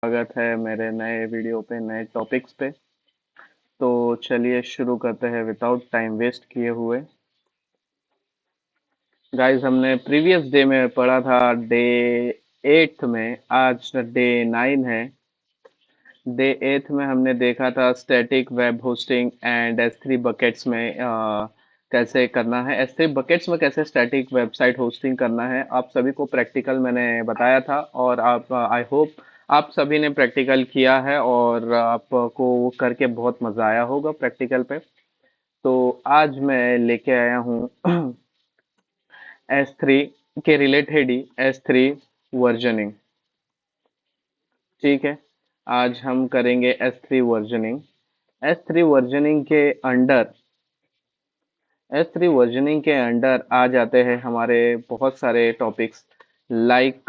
स्वागत है मेरे नए वीडियो पे, नए टॉपिक्स पे। तो चलिए शुरू करते हैं विदाउट टाइम वेस्ट किए हुए। गाइस, हमने प्रीवियस डे में पढ़ा था डे 8 में, आज डे 9 है। डे 8 में हमने देखा था static web hosting and S3 buckets में कैसे करना है, S3 बकेट्स में कैसे स्टैटिक वेबसाइट होस्टिंग करना है। आप सभी को प्रैक्टिकल मैंने बताया था और आप आई होप आप सभी ने प्रैक्टिकल किया है और आपको वो करके बहुत मजा आया होगा प्रैक्टिकल पे। तो आज मैं लेके आया हूँ S3 के रिलेटेड ही S3 वर्जनिंग। ठीक है, आज हम करेंगे S3 वर्जनिंग। S3 वर्जनिंग के अंडर S3 वर्जनिंग के अंडर आ जाते हैं हमारे बहुत सारे टॉपिक्स। लाइक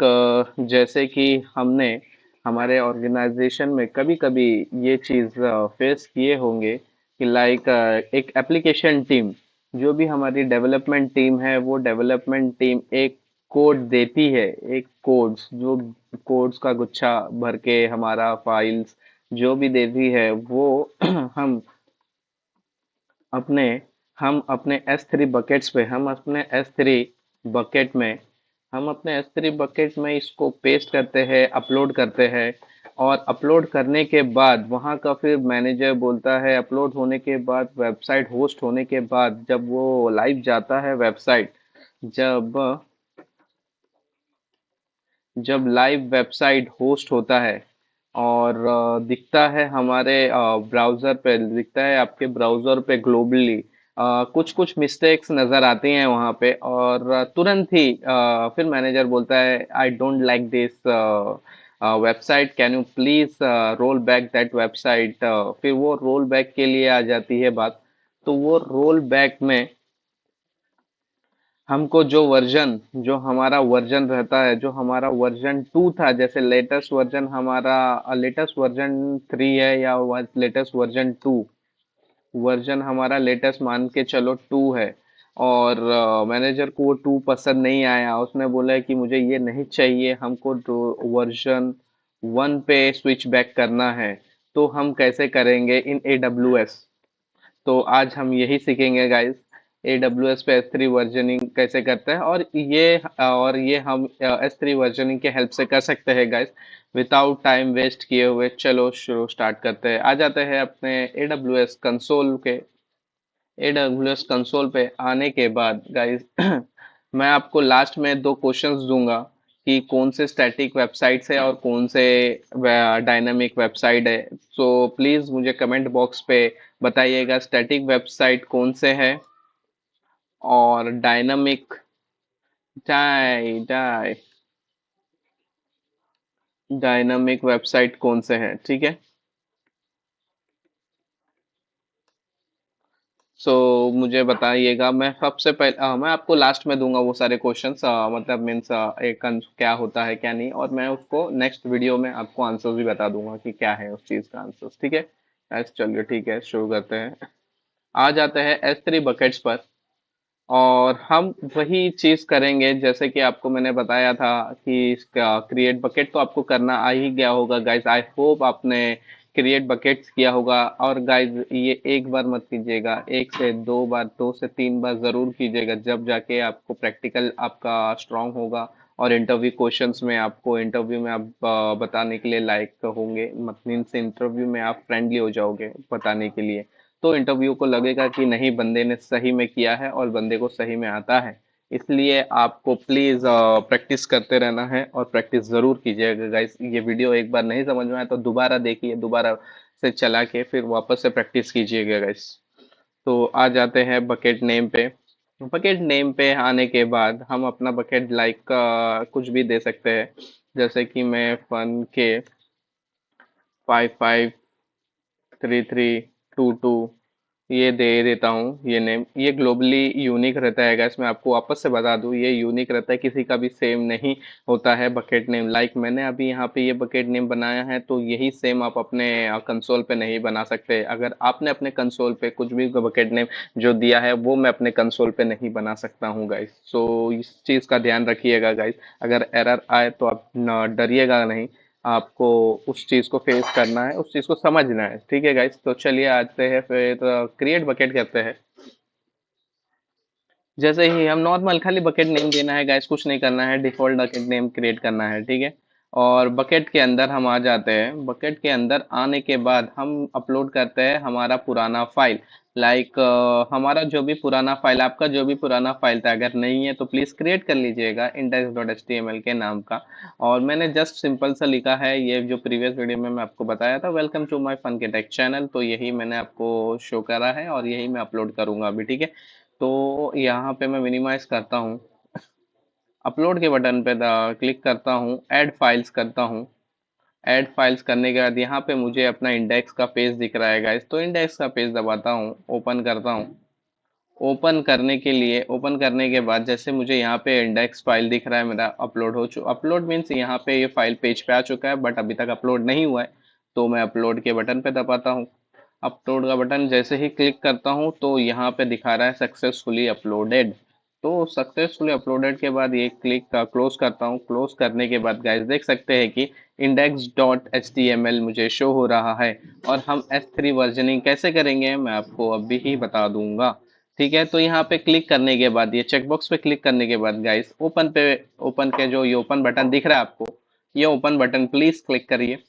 जैसे कि हमने हमारे ऑर्गेनाइजेशन में कभी कभी ये चीज़ फेस किए होंगे कि लाइक एक एप्लीकेशन टीम, जो भी हमारी डेवलपमेंट टीम है, वो डेवलपमेंट टीम एक कोड देती है, एक कोड्स जो कोड्स का गुच्छा भर के हमारा फाइल्स जो भी देती है वो हम अपने हम अपने S3 बकेट्स पे हम अपने S3 बकेट में हम अपने S3 बकेट में इसको पेस्ट करते हैं, अपलोड करते हैं। और अपलोड करने के बाद वहाँ का फिर मैनेजर बोलता है, अपलोड होने के बाद, वेबसाइट होस्ट होने के बाद, जब वो लाइव जाता है वेबसाइट, जब जब लाइव वेबसाइट होस्ट होता है और दिखता है हमारे ब्राउज़र पे, दिखता है आपके ब्राउज़र पे ग्लोबली, कुछ कुछ मिस्टेक्स नज़र आती हैं वहाँ पे। और तुरंत ही फिर मैनेजर बोलता है, I don't like this website, can you please roll back that website. फिर वो रोल बैक के लिए आ जाती है बात। तो वो रोल बैक में हमको जो हमारा वर्जन रहता है, जो हमारा वर्जन 2 था, जैसे लेटेस्ट वर्जन हमारा लेटेस्ट वर्जन 3 है या लेटेस्ट वर्जन 2, वर्जन हमारा लेटेस्ट मान के चलो 2 है। और मैनेजर को वो 2 पसंद नहीं आया, उसने बोला है कि मुझे ये नहीं चाहिए, हमको वर्जन 1 पे स्विच बैक करना है। तो हम कैसे करेंगे इन AWS? तो आज हम यही सीखेंगे गाइस, AWS पे S3 वर्जनिंग कैसे करते हैं। और ये हम S3 वर्जनिंग के हेल्प से कर सकते हैं गाइस, विदाउट टाइम वेस्ट किए हुए। चलो शुरू स्टार्ट करते हैं। आ जाते हैं अपने AWS कंसोल के। AWS कंसोल पे आने के बाद गाइस मैं आपको लास्ट में दो क्वेश्चंस दूंगा कि कौन से स्टैटिक वेबसाइट्स है और कौन से डायनामिक वेबसाइट है। सो प्लीज मुझे कमेंट बॉक्स पे बताइएगा स्टैटिक वेबसाइट कौन से है और डाई डाई डायनामिक वेबसाइट कौन से हैं। ठीक है, सो मुझे बताइएगा। मैं सबसे पहले मैं आपको लास्ट में दूंगा वो सारे क्वेश्चंस, मतलब मीन्स एक क्या होता है क्या नहीं, और मैं उसको नेक्स्ट वीडियो में आपको आंसर्स भी बता दूंगा कि क्या है उस चीज़ का आंसर्स। ठीक है, चलिए ठीक है, शुरू करते हैं। आ जाते हैं S3 बकेट्स पर और हम वही चीज करेंगे जैसे कि आपको मैंने बताया था कि इसका क्रिएट बकेट तो आपको करना आ ही गया होगा गाइस। आई होप आपने क्रिएट बकेट्स किया होगा। और गाइस, ये एक बार मत कीजिएगा, एक से दो बार, दो से तीन बार जरूर कीजिएगा, जब जाके आपको प्रैक्टिकल आपका स्ट्रांग होगा और इंटरव्यू में आप बताने के लिए लायक होंगे, मीन्स इंटरव्यू में आप फ्रेंडली हो जाओगे बताने के लिए। तो इंटरव्यू को लगेगा कि नहीं, बंदे ने सही में किया है और बंदे को सही में आता है। इसलिए आपको प्लीज प्रैक्टिस करते रहना है और प्रैक्टिस जरूर कीजिएगा गाइस। ये वीडियो एक बार नहीं समझ में आया तो दोबारा देखिए, दोबारा से चला के फिर वापस से प्रैक्टिस कीजिएगा गाइस। तो आ जाते हैं बकेट नेम पे। बकेट नेम पे आने के बाद हम अपना बकेट लाइक का कुछ भी दे सकते हैं, जैसे कि मैं फन के 553322 ये दे देता हूँ। ये नेम, ये ग्लोबली यूनिक रहता है guys। मैं आपको वापस से बता दूँ, ये यूनिक रहता है, किसी का भी सेम नहीं होता है बकेट नेम। लाइक मैंने अभी यहाँ पे ये बकेट नेम बनाया है, तो यही सेम आप अपने कंसोल पे नहीं बना सकते। अगर आपने अपने कंसोल पे कुछ भी बकेट नेम जो दिया है वो मैं अपने कंसोल पे नहीं बना सकता हूँ गाइस। सो इस चीज़ का ध्यान रखिएगा गाइस। अगर एरर आए तो आप डरिएगा नहीं, आपको उस चीज़ को फेस करना है, उस चीज़ को समझना है। ठीक है गाइस, तो चलिए आते हैं फिर क्रिएट बकेट करते हैं। जैसे ही हम नॉर्मल खाली बकेट नेम देना है गाइस, कुछ नहीं करना है, डिफॉल्ट बकेट नेम क्रिएट करना है। ठीक है, और बकेट के अंदर हम आ जाते हैं। बकेट के अंदर आने के बाद हम अपलोड करते हैं हमारा पुराना फाइल। लाइक हमारा जो भी पुराना फाइल, आपका जो भी पुराना फाइल था, अगर नहीं है तो प्लीज़ क्रिएट कर लीजिएगा index.html के नाम का। और मैंने जस्ट सिंपल सा लिखा है, ये जो प्रीवियस वीडियो में मैं आपको बताया था, वेलकम टू माय फन के टेक चैनल, तो यही मैंने आपको शो करा है और यही मैं अपलोड करूंगा अभी। ठीक है, तो यहाँ पे मैं मिनिमाइज करता हूँ, अपलोड के बटन पे क्लिक करता हूँ, ऐड फाइल्स करता हूँ। ऐड फाइल्स करने के बाद यहाँ पे मुझे अपना इंडेक्स का पेज दिख रहा है गाइस, तो इंडेक्स का पेज दबाता हूँ, ओपन करता हूँ। ओपन करने के बाद जैसे मुझे यहाँ पे इंडेक्स फाइल दिख रहा है मेरा अपलोड हो चुका। अपलोड मीन्स यहाँ पे ये फाइल पेज पे आ चुका है, बट अभी तक अपलोड नहीं हुआ है। तो मैं अपलोड के बटन पे दबाता हूँ। अपलोड का बटन जैसे ही क्लिक करता हूँ तो यहाँ पे दिखा रहा है सक्सेसफुली अपलोडेड। तो सक्सेसफुली अपलोडेड के बाद ये क्लिक क्लोज करता हूँ। क्लोज करने के बाद गाइस देख सकते हैं कि index.html मुझे शो हो रहा है। और हम S3 वर्जनिंग कैसे करेंगे मैं आपको अभी ही बता दूंगा। ठीक है, तो यहाँ पे क्लिक करने के बाद, ये चेकबॉक्स पे क्लिक करने के बाद गाइस ओपन के जो ये ओपन बटन दिख रहा है आपको, ये ओपन बटन प्लीज क्लिक करिए।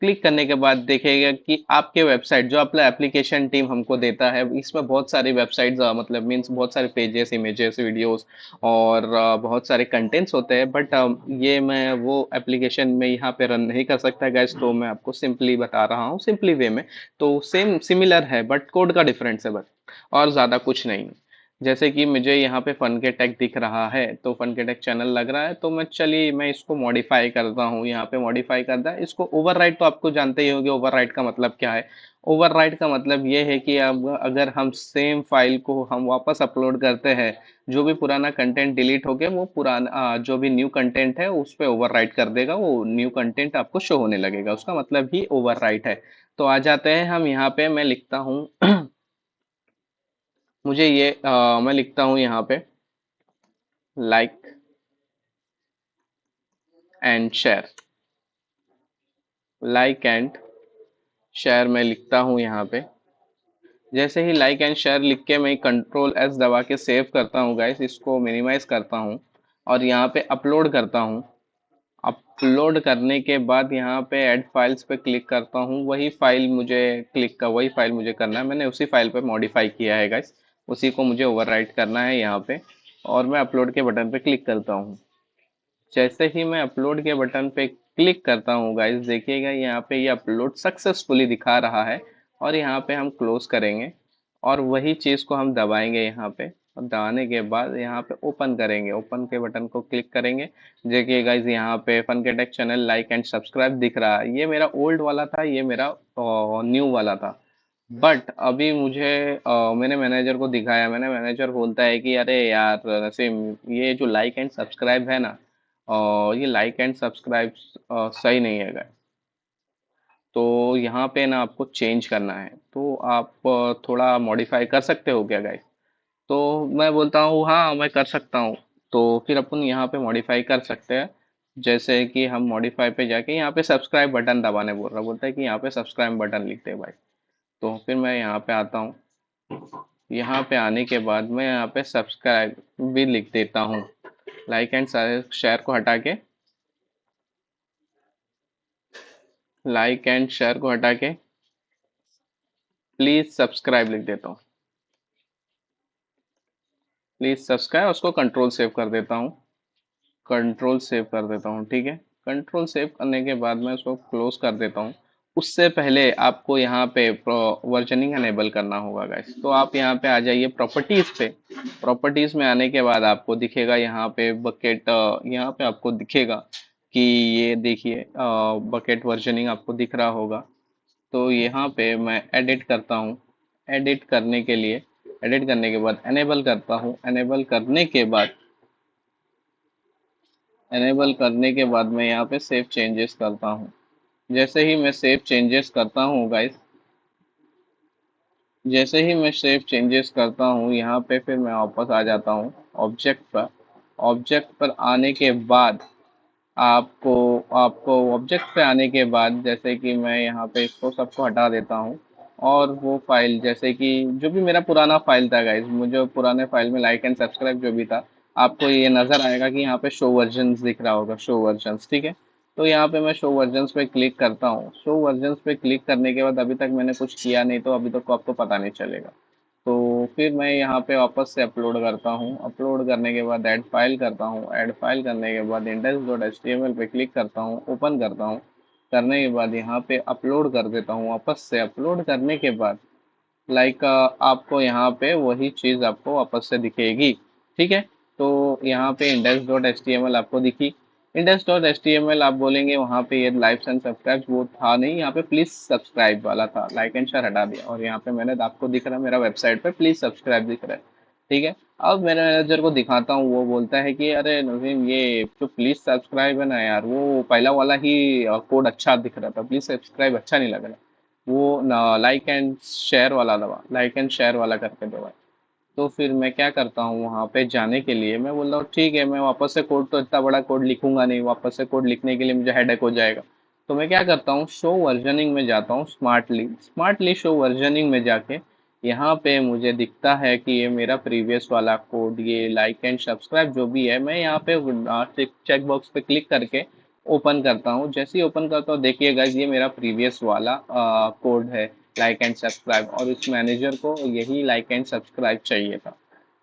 क्लिक करने के बाद देखिएगा कि आपके वेबसाइट जो अपना एप्लीकेशन टीम हमको देता है, इसमें बहुत सारी वेबसाइट्स मतलब मीन्स बहुत सारे पेजेस, इमेजेस, वीडियोस और बहुत सारे कंटेंट्स होते हैं। बट ये मैं वो एप्लीकेशन में यहाँ पे रन नहीं कर सकता गैस, तो मैं आपको सिंपली बता रहा हूँ सिंपली वे में। तो सेम सिमिलर है बट कोड का डिफरेंस है बस, और ज़्यादा कुछ नहीं। जैसे कि मुझे यहाँ पे फन के टेक दिख रहा है, तो फन के टेक चैनल लग रहा है, तो मैं इसको मॉडिफाई करता हूँ। यहाँ पे मॉडिफाई करता है, इसको ओवरराइट तो आपको जानते ही होंगे ओवरराइट का मतलब क्या है। ओवरराइट का मतलब ये है कि अब अगर हम सेम फाइल को हम वापस अपलोड करते हैं, जो भी पुराना कंटेंट डिलीट हो गया वो पुराना जो भी न्यू कंटेंट है उस पर ओवरराइट कर देगा, वो न्यू कंटेंट आपको शो होने लगेगा, उसका मतलब ही ओवरराइट है। तो आ जाते हैं हम यहाँ पे, मैं लिखता हूँ मैं लिखता हूँ यहाँ पे like and share. Like and share मैं लिखता हूँ यहाँ पे। जैसे ही लाइक एंड शेयर लिख के मैं कंट्रोल एस दबा के सेव करता हूँ गाइस, इसको मिनिमाइज करता हूँ और यहाँ पे अपलोड करता हूँ। अपलोड करने के बाद यहाँ पे ऐड फाइल्स पे क्लिक करता हूँ। वही फाइल मुझे करना है, मैंने उसी फाइल पे मॉडिफाई किया है गाइस, उसी को मुझे ओवरराइट करना है यहाँ पे। और मैं अपलोड के बटन पे क्लिक करता हूँ। जैसे ही मैं अपलोड के बटन पे क्लिक करता हूँ गाइस, देखिएगा यहाँ पे ये अपलोड सक्सेसफुली दिखा रहा है। और यहाँ पे हम क्लोज करेंगे और वही चीज़ को हम दबाएंगे यहाँ पे, और दबाने के बाद यहाँ पे ओपन करेंगे, ओपन के बटन को क्लिक करेंगे। देखिए गाइस यहाँ पे फन के take channel like and subscribe दिख रहा है। ये मेरा ओल्ड वाला था, ये मेरा न्यू वाला था। बट अभी मैंने मैनेजर को दिखाया, मैंने मैनेजर बोलता है कि अरे यार नसीम, ये जो लाइक एंड सब्सक्राइब है ना, ये लाइक एंड सब्सक्राइब सही नहीं है guys। तो यहाँ पे ना आपको चेंज करना है, तो आप थोड़ा मॉडिफाई कर सकते हो क्या गाइस? तो मैं बोलता हूँ हाँ मैं कर सकता हूँ। तो फिर अपन यहाँ पे मॉडिफाई कर सकते हैं। जैसे कि हम मॉडिफाई पे जाके यहाँ पे सब्सक्राइब बटन दबाने बोलता है कि यहाँ पे सब्सक्राइब बटन लिखते हैं भाई। तो फिर मैं यहाँ पे आता हूँ। यहाँ पे आने के बाद मैं यहाँ पे सब्सक्राइब भी लिख देता हूँ। लाइक एंड शेयर को हटा के, लाइक एंड शेयर को हटा के प्लीज सब्सक्राइब लिख देता हूँ। प्लीज सब्सक्राइब, उसको कंट्रोल सेव कर देता हूँ। कंट्रोल सेव कर देता हूँ, ठीक है। कंट्रोल सेव करने के बाद मैं उसको क्लोज कर देता हूँ। उससे पहले आपको यहाँ पे वर्जनिंग एनेबल करना होगा गाइस, तो आप यहाँ पे आ जाइए प्रॉपर्टीज पे। प्रॉपर्टीज में आने के बाद आपको दिखेगा यहाँ पे बकेट, यहाँ पे आपको दिखेगा कि ये देखिए बकेट वर्जनिंग आपको दिख रहा होगा। तो यहाँ पे मैं एडिट करता हूँ। एडिट करने के लिए, एडिट करने के बाद एनेबल करता हूँ। एनेबल करने के बाद मैं यहाँ पे सेव चेंजेस करता हूँ। जैसे ही मैं सेव चेंजेस करता हूँ गाइस, जैसे ही मैं सेव चेंजेस करता हूँ यहाँ पे फिर मैं वापस आ जाता हूँ ऑब्जेक्ट पर। ऑब्जेक्ट पर आने के बाद आपको आपको ऑब्जेक्ट पे आने के बाद जैसे कि मैं यहाँ पे इसको सबको हटा देता हूँ, और वो फाइल जैसे कि जो भी मेरा पुराना फाइल था गाइज, मुझे पुराने फाइल में लाइक एंड सब्सक्राइब जो भी था, आपको ये नजर आएगा कि यहाँ पे शो वर्जन्स दिख रहा होगा, शो वर्जन्स, ठीक है। तो यहाँ पे मैं शो वर्जन्स पे क्लिक करता हूँ। शो वर्जन्स पे क्लिक करने के बाद अभी तक मैंने कुछ किया नहीं, तो अभी तक को आपको पता नहीं चलेगा। तो फिर मैं यहाँ पे वापस से अपलोड करता हूँ। अपलोड करने के बाद ऐड फाइल करता हूँ। ऐड फाइल करने के बाद index.html पे क्लिक करता हूँ, ओपन करता हूँ। करने के बाद यहाँ पे अपलोड कर देता हूँ। वापस से अपलोड करने के बाद लाइक आपको यहाँ पे वही चीज़ आपको वापस से दिखेगी, ठीक है। तो यहाँ पे index.html आपको दिखी। index.html आप बोलेंगे वहाँ पे ये लाइक्स एंड सब्सक्राइब वो था नहीं, यहाँ पे प्लीज सब्सक्राइब वाला था, लाइक एंड शेयर हटा दिया, और यहाँ पे मैंने आपको दिख रहा है मेरा वेबसाइट पे प्लीज सब्सक्राइब दिख रहा है, ठीक है। अब मेरे मैनेजर को दिखाता हूँ, वो बोलता है कि अरे नवीन, ये जो प्लीज सब्सक्राइब है ना यार, वो पहला वाला ही कोड अच्छा दिख रहा था, प्लीज सब्सक्राइब अच्छा नहीं लग रहा, वो ना लाइक एंड शेयर वाला दबा, लाइक एंड शेयर वाला करके दबा। तो फिर मैं क्या करता हूँ, वहाँ पे जाने के लिए मैं बोल रहा हूँ ठीक है, मैं वापस से कोड तो इतना बड़ा कोड लिखूंगा नहीं, वापस से कोड लिखने के लिए मुझे हेडेक हो जाएगा। तो मैं क्या करता हूँ, शो वर्जनिंग में जाता हूँ, स्मार्टली स्मार्टली शो वर्जनिंग में जाके यहाँ पे मुझे दिखता है कि ये मेरा प्रीवियस वाला कोड, ये लाइक एंड सब्सक्राइब जो भी है, मैं यहाँ पे चेक बॉक्स पे क्लिक करके ओपन करता हूँ। जैसे ही ओपन करता हूँ, देखिएगा ये मेरा प्रीवियस वाला कोड है, लाइक एंड सब्सक्राइब, और इस मैनेजर को यही लाइक एंड सब्सक्राइब चाहिए था।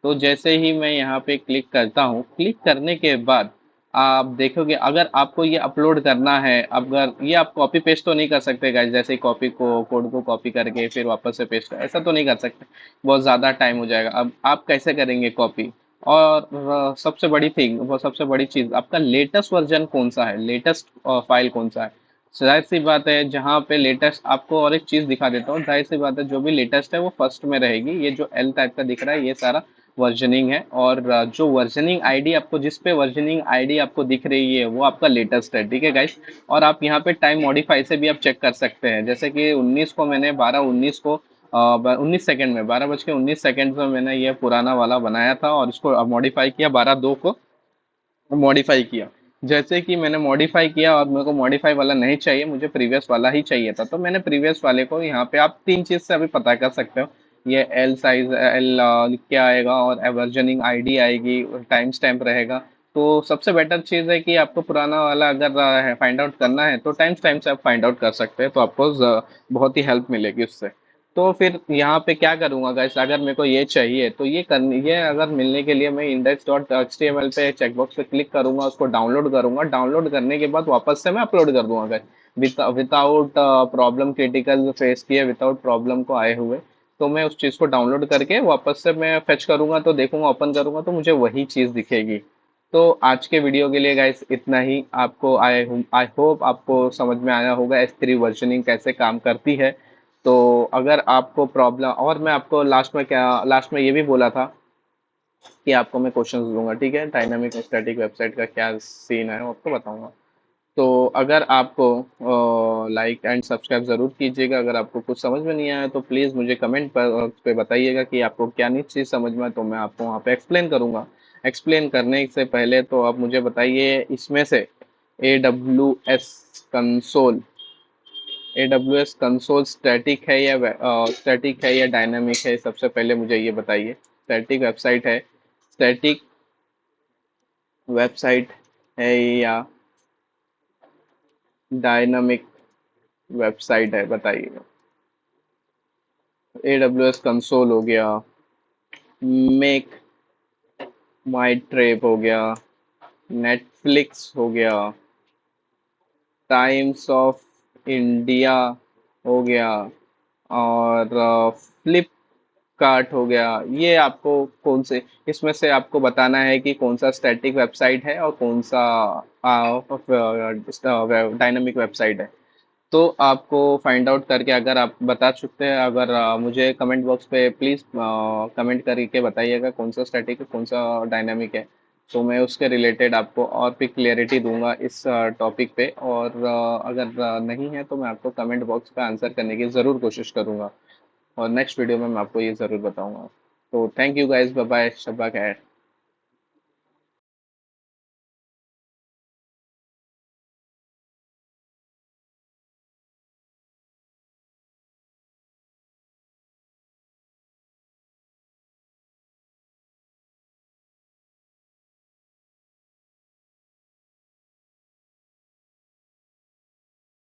तो जैसे ही मैं यहाँ पे क्लिक करता हूँ, क्लिक करने के बाद आप देखोगे, अगर आपको ये अपलोड करना है, अगर ये आप कॉपी पेस्ट तो नहीं कर सकते गाइस, जैसे कॉपी को कोड को कॉपी करके फिर वापस से पेस्ट, ऐसा तो नहीं कर सकते, बहुत ज़्यादा टाइम हो जाएगा। अब आप कैसे करेंगे कॉपी? और सबसे बड़ी थिंग, वो सबसे बड़ी चीज़, आपका लेटेस्ट वर्जन कौन सा है, लेटेस्ट फाइल कौन सा है। जाहिर सी बात है, जहाँ पे लेटेस्ट आपको, और एक चीज़ दिखा देता हूँ, जाहिर सी बात है जो भी लेटेस्ट है वो फर्स्ट में रहेगी। ये जो एल टाइप का दिख रहा है ये सारा वर्जनिंग है, और जो वर्जनिंग आईडी आपको, जिस पे वर्जनिंग आईडी आपको दिख रही है वो आपका लेटेस्ट है, ठीक है गाइस। और आप यहाँ पे टाइम मॉडिफाई से भी आप चेक कर सकते हैं, जैसे कि 19 को मैंने 12:19 को 19 सेकंड में, 12:19 में मैंने ये पुराना वाला बनाया था, और इसको मॉडिफाई किया 12:02 को मॉडिफाई किया। जैसे कि मैंने मॉडिफाई किया, और मेरे को मॉडिफाई वाला नहीं चाहिए, मुझे प्रीवियस वाला ही चाहिए था, तो मैंने प्रीवियस वाले को यहाँ पे, आप तीन चीज़ से अभी पता कर सकते हो, ये एल साइज, एल क्या आएगा, और वर्जनिंग आईडी आएगी, और टाइम स्टैम्प रहेगा। तो सबसे बेटर चीज़ है कि आपको पुराना वाला अगर फाइंड आउट करना है, तो टाइम स्टैम्प से आप फाइंड आउट कर सकते हैं, तो आपको बहुत ही हेल्प मिलेगी उससे। तो फिर यहाँ पे क्या करूँगा गाइस, अगर मेरे को ये चाहिए, तो ये अगर मिलने के लिए मैं index.html पे चेकबॉक्स पे क्लिक करूंगा, उसको डाउनलोड करूंगा, डाउनलोड करने के बाद वापस से मैं अपलोड कर दूंगा guys, without problem, critical face किए, विदाउट प्रॉब्लम को आए हुए। तो मैं उस चीज़ को डाउनलोड करके वापस से मैं फेच करूंगा, तो देखूंगा, ओपन करूंगा, तो मुझे वही चीज़ दिखेगी। तो आज के वीडियो के लिए गाइस इतना ही। आपको आई होप आपको समझ में आया होगा S3 वर्जनिंग कैसे काम करती है। तो अगर आपको प्रॉब्लम, और मैं आपको लास्ट में ये भी बोला था कि आपको मैं क्वेश्चंस दूंगा, ठीक है, डायनामिक स्टैटिक वेबसाइट का क्या सीन है वो आपको बताऊंगा। तो अगर आपको लाइक एंड सब्सक्राइब ज़रूर कीजिएगा। अगर आपको कुछ समझ में नहीं आया तो प्लीज़ मुझे कमेंट पे बताइएगा कि आपको क्या नहीं चीज़ समझ में, तो मैं आपको वहाँ पे एक्सप्लेन करूँगा। एक्सप्लेन करने से पहले तो आप मुझे बताइए, इसमें से AWS console, AWS console static है या डायनामिक है, सबसे पहले मुझे ये बताइए। स्टैटिक वेबसाइट है या डायनामिक वेबसाइट है, बताइए। AWS कंसोल हो गया, मेक माई ट्रिप हो गया, नेटफ्लिक्स हो गया, टाइम्स ऑफ इंडिया हो गया, और फ्लिपकार्ट हो गया। ये आपको कौन से, इसमें से आपको बताना है कि कौन सा स्टैटिक वेबसाइट है और कौन सा डायनामिक वेबसाइट है। तो आपको फाइंड आउट करके अगर आप बता चुकते हैं, अगर मुझे कमेंट बॉक्स पे प्लीज़ कमेंट करके बताइएगा कौन सा स्टैटिक है कौन सा डायनामिक है। तो मैं उसके रिलेटेड आपको और भी क्लियरिटी दूंगा इस टॉपिक पे, और अगर नहीं है तो मैं आपको कमेंट बॉक्स पे आंसर करने की ज़रूर कोशिश करूंगा, और नेक्स्ट वीडियो में मैं आपको ये ज़रूर बताऊंगा। तो thank you guys, bye bye, शब्बा खैर।